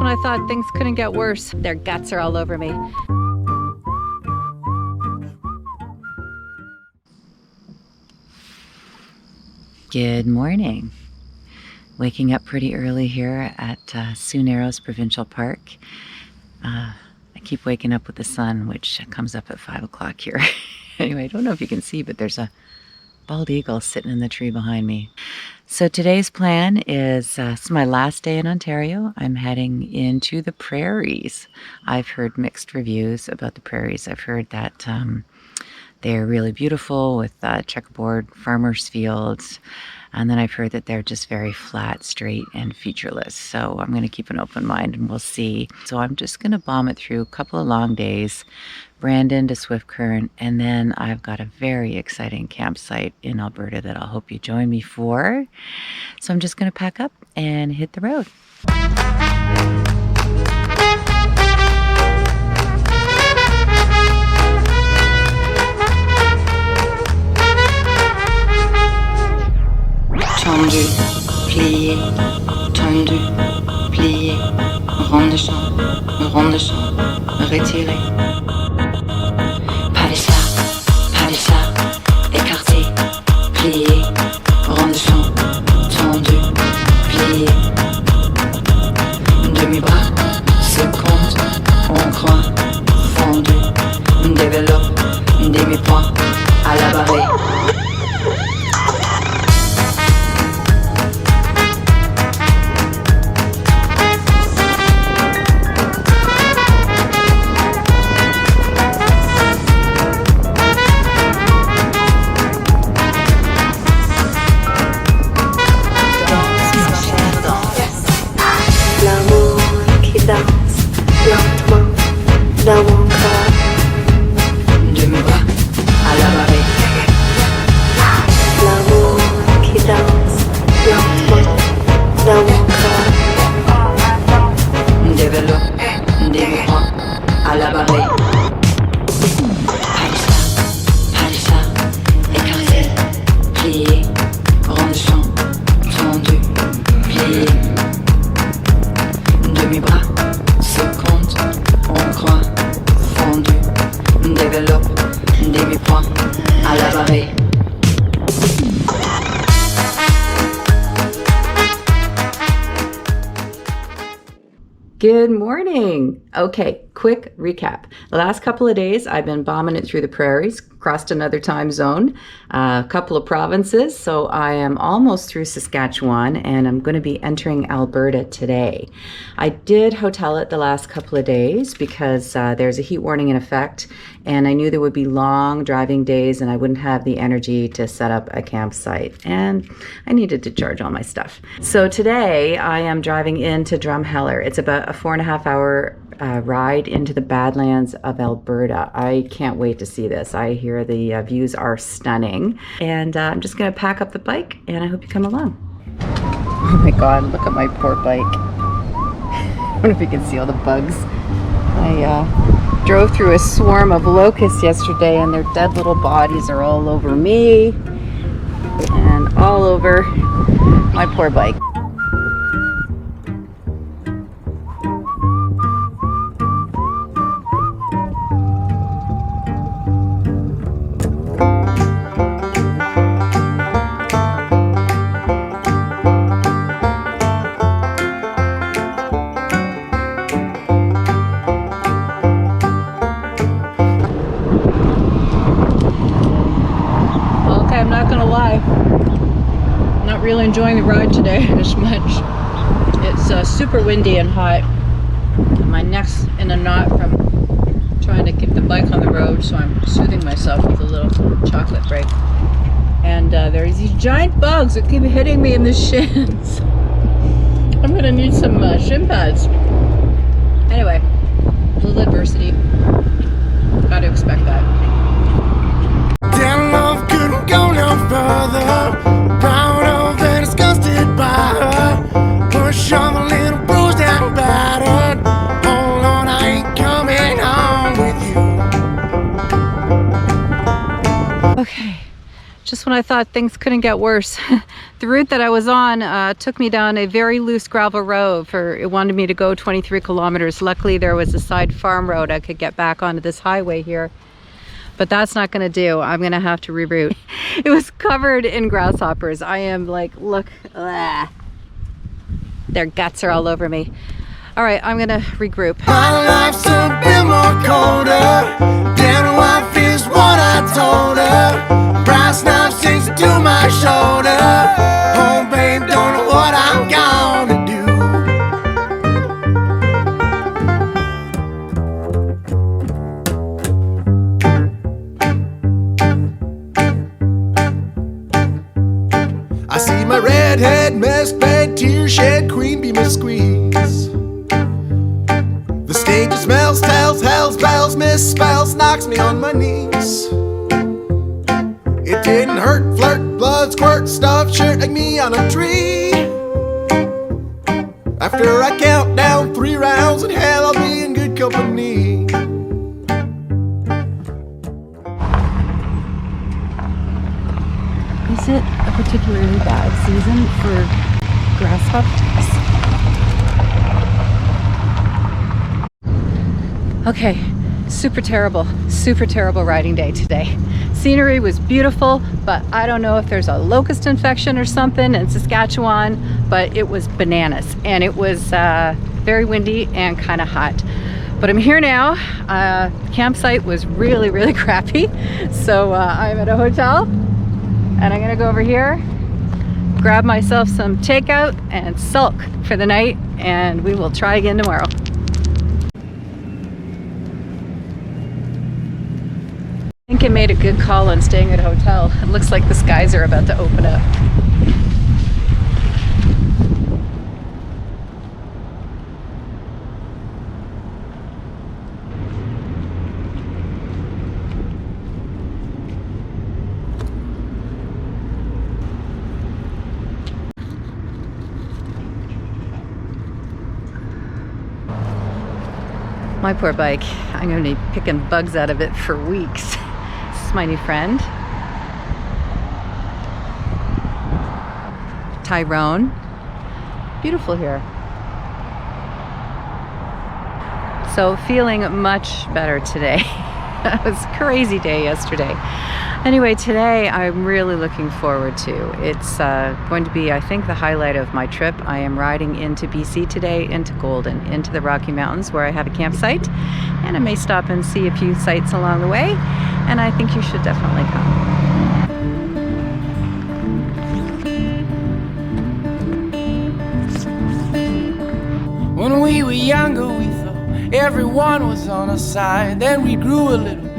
when I thought things couldn't get worse. Their guts are all over me. Good morning. Waking up pretty early here at Sioux Narrows Provincial Park. I keep waking up with the sun, which comes up at 5 o'clock here. Anyway, I don't know if you can see, but there's a bald eagle sitting in the tree behind me. So today's plan is it's my last day in Ontario. I'm heading into the Prairies. I've heard mixed reviews about the Prairies. I've heard that they're really beautiful with checkerboard farmers' fields. And then I've heard that they're just very flat, straight, and featureless. So I'm going to keep an open mind and we'll see. So I'm just going to bomb it through a couple of long days, Brandon to Swift Current, and then I've got a very exciting campsite in Alberta that I'll hope you join me for. So I'm just going to pack up and hit the road. Tendu, plié, tendu, plié, rond de champ, retiré. Pas de ça, écarté, plié, rond de champ, tendu, plié. Demi-bras, se compte, on croit, fondu, développe, demi-point, à la barrée. Dans mon corps, Demi-bras à la barrée. l'amour qui danse lentement dans mon corps. Développe, demi-point à la barrée. Pas de ça, écarté, plié, rond de champ, tendu, plié. Demi-bras, se compte, on croit, fondu, développe, demi-point à la barrée. Good morning. Okay, quick recap. The last couple of days, I've been bombing it through the prairies, crossed another time zone, a couple of provinces. So I am almost through Saskatchewan and I'm going to be entering Alberta today. I did hotel it the last couple of days because there's a heat warning in effect and I knew there would be long driving days and I wouldn't have the energy to set up a campsite and I needed to charge all my stuff. So today I am driving into Drumheller. It's about a 4.5 hour ride into the Badlands of Alberta. I can't wait to see this. I hear the views are stunning and I'm just going to pack up the bike and I hope you come along. Oh my god, look at my poor bike. I don't know if you can see all the bugs. I drove through a swarm of locusts yesterday and their dead little bodies are all over me and all over my poor bike. I'm not gonna lie, I'm not really enjoying the ride today as much. It's super windy and hot. My neck's in a knot from trying to keep the bike on the road, so I'm soothing myself with a little chocolate break. And there's these giant bugs that keep hitting me in the shins. I'm gonna need some shin pads. Anyway, a little adversity. Gotta expect that. Damn, love couldn't go no further. Proud of and disgusted by her. Push on the little bruised and battered. Hold on, I ain't coming home with you. Okay, Just when I thought things couldn't get worse. The route that I was on took me down a very loose gravel road. It wanted me to go 23 kilometers. Luckily there was a side farm road I could get back onto this highway here. But that's not gonna do. I'm gonna have to reroute. It was covered in grasshoppers. I am like, look, their guts are all over me. All right, I'm gonna regroup. My life's a bit more colder. Damn, wife is what I told her. Brass knife sticks to my shoulder. Oh, babe, don't know what I'm gonna do. I see my redhead, mess bed, tear shed, queen bee must squeeze. The stage smells, tells, hells, bells, misspells, knocks me on my knees. It didn't hurt, flirt, blood, squirt, stuff, shirt like me on a tree. After I count down 3 rounds in hell, I'll be in good company. Is it a particularly bad season for grasshoppers? Okay, super terrible riding day today. Scenery was beautiful, but I don't know if there's a locust infection or something in Saskatchewan, but it was bananas and it was very windy and kind of hot. But I'm here now. Campsite was really crappy. So I'm at a hotel and I'm gonna go over here, grab myself some takeout and sulk for the night, and we will try again tomorrow. I think I made a good call on staying at a hotel. It looks like the skies are about to open up. My poor bike. I'm going to be picking bugs out of it for weeks. This is my new friend, Tyrone. Beautiful here. So feeling much better today. It was a crazy day yesterday. Anyway, today I'm really looking forward to. It's going to be, I think, the highlight of my trip. I am riding into BC today, into Golden, into the Rocky Mountains where I have a campsite, and I may stop and see a few sights along the way, and I think you should definitely come. When we were younger, we thought everyone was on our side. Then we grew a little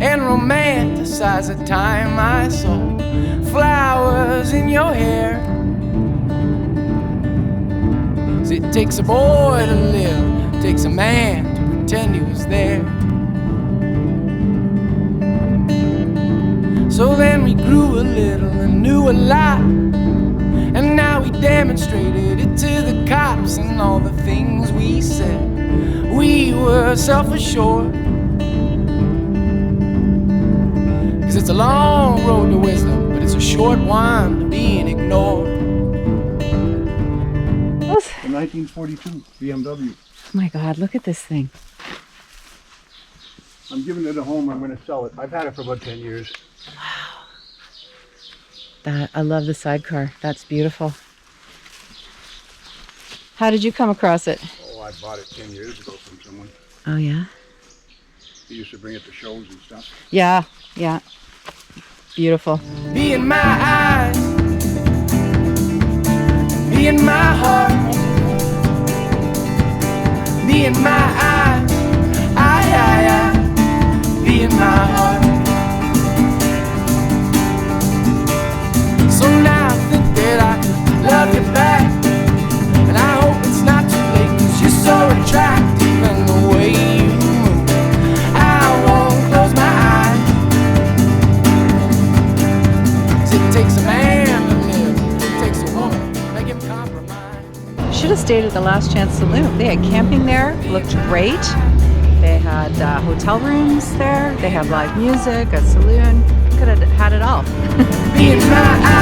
and romanticized the time I saw flowers in your hair. 'Cause it takes a boy to live, it takes a man to pretend he was there. So then we grew a little and knew a lot, and now we demonstrated it to the cops and all the things we said. We were self-assured, 'cause it's a long road to wisdom, but it's a short one to being ignored. A 1942 BMW. Oh my God, look at this thing. I'm giving it a home. I'm going to sell it. I've had it for about 10 years. I love the sidecar. That's beautiful. How did you come across it? Oh, I bought it 10 years ago from someone. Oh yeah? He used to bring it to shows and stuff. Yeah, yeah. Beautiful. Be in my eyes, be in my heart, be in my eyes, be in my heart. So now I think that I can love you back, and I hope it's not too late, 'cause you're so attractive and the way you move, I won't close my eyes. 'Cause it takes a man to live, it takes a woman to make him compromise. Should have stayed at the Last Chance Saloon. They had camping there, looked great. They had hotel rooms there. They have live music, a saloon. could have had it all. Me and my